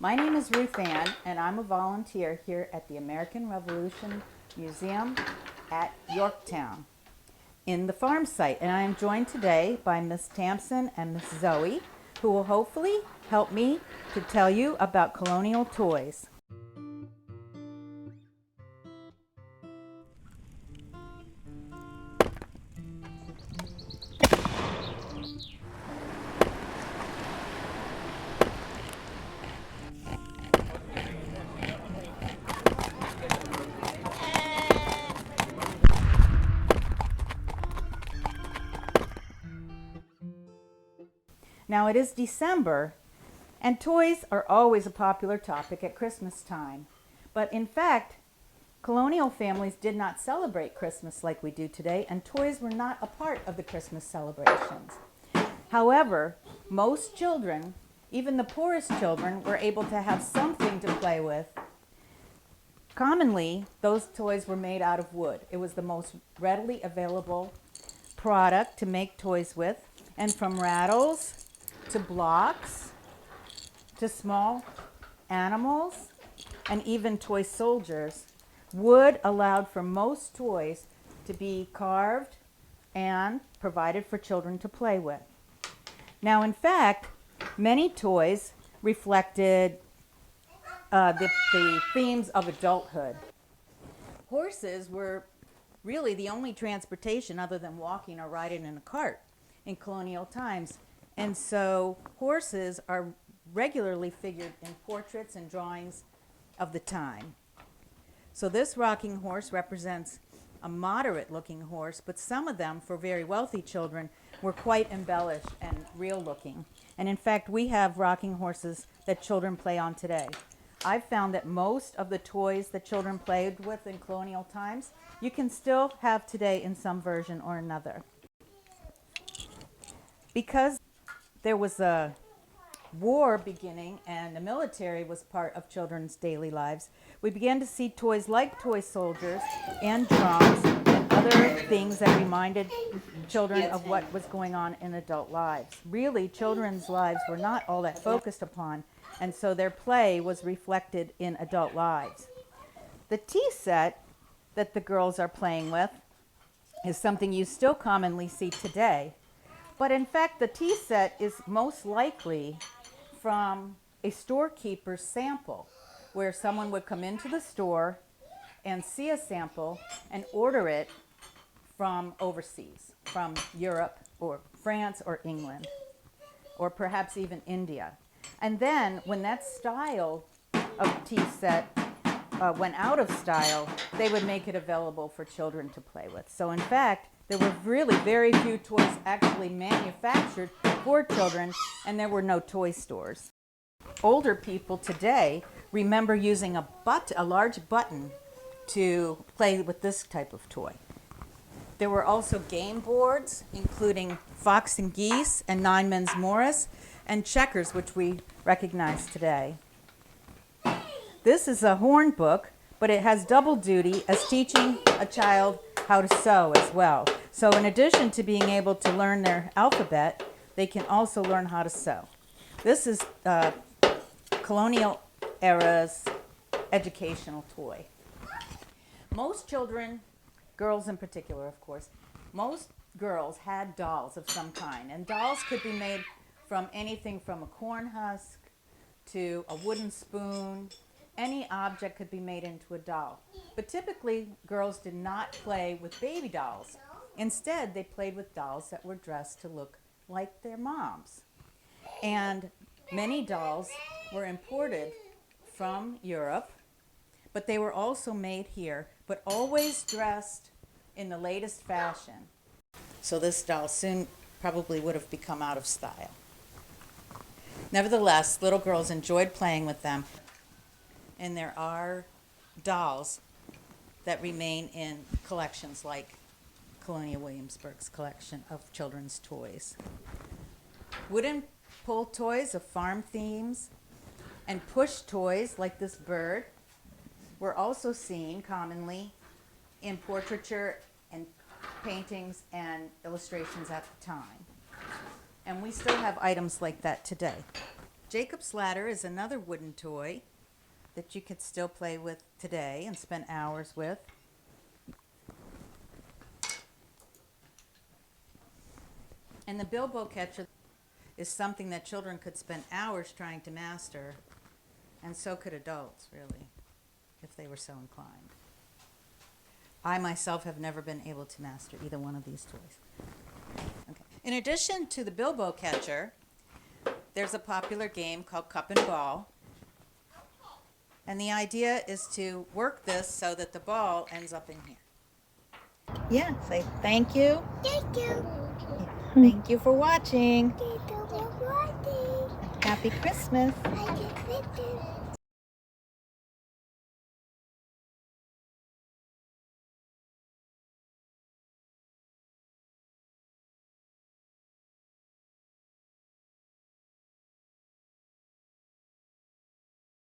My name is Ruth Ann, and I'm a volunteer here at the American Revolution Museum at Yorktown in the farm site. And I am joined today by Miss Tampson and Miss Zoe, who will hopefully help me to tell you about colonial toys. Now it is December, and toys are always a popular topic at Christmas time. But in fact, colonial families did not celebrate Christmas like we do today, and toys were not a part of the Christmas celebrations. However, most children, even the poorest children, were able to have something to play with. Commonly, those toys were made out of wood. It was the most readily available product to make toys with, and from rattles to blocks, to small animals, and even toy soldiers, wood allowed for most toys to be carved and provided for children to play with. Now, in fact, many toys reflected the themes of adulthood. Horses were really the only transportation other than walking or riding in a cart in colonial times. And so horses are regularly figured in portraits and drawings of the time. So this rocking horse represents a moderate looking horse, but some of them, for very wealthy children, were quite embellished and real looking. And in fact, we have rocking horses that children play on today. I've found that most of the toys that children played with in colonial times, you can still have today in some version or another. Because there was a war beginning and the military was part of children's daily lives, we began to see toys like toy soldiers and drums and other things that reminded children of what was going on in adult lives. Really, children's lives were not all that focused upon, and so their play was reflected in adult lives. The tea set that the girls are playing with is something you still commonly see today. But in fact, the tea set is most likely from a storekeeper's sample, where someone would come into the store and see a sample and order it from overseas, from Europe or France or England, or perhaps even India. And then when that style of tea set went out of style, they would make it available for children to play with. So in fact, there were really very few toys actually manufactured for children, and there were no toy stores. Older people today remember using a large button to play with this type of toy. There were also game boards, including Fox and Geese and Nine Men's Morris, and checkers, which we recognize today. This is a horn book, but it has double duty as teaching a child how to sew as well. So in addition to being able to learn their alphabet, they can also learn how to sew. This is colonial era's educational toy. Most children, girls in particular of course, most girls had dolls of some kind, and dolls could be made from anything from a corn husk to a wooden spoon. Any object could be made into a doll. But typically, girls did not play with baby dolls. Instead, they played with dolls that were dressed to look like their moms. And many dolls were imported from Europe, but they were also made here, but always dressed in the latest fashion. So this doll soon probably would have become out of style. Nevertheless, little girls enjoyed playing with them. And there are dolls that remain in collections like Colonial Williamsburg's collection of children's toys. Wooden pull toys of farm themes and push toys like this bird were also seen commonly in portraiture and paintings and illustrations at the time. And we still have items like that today. Jacob's ladder is another wooden toy that you could still play with today and spend hours with. And the Bilbo catcher is something that children could spend hours trying to master, and so could adults, really, if they were so inclined. I myself have never been able to master either one of these toys. Okay. In addition to the Bilbo catcher, there's a popular game called Cup and Ball. And the idea is to work this so that the ball ends up in here. Yeah, say thank you. Thank you. Thank you for watching. Thank you for watching. Happy Christmas. Happy Christmas.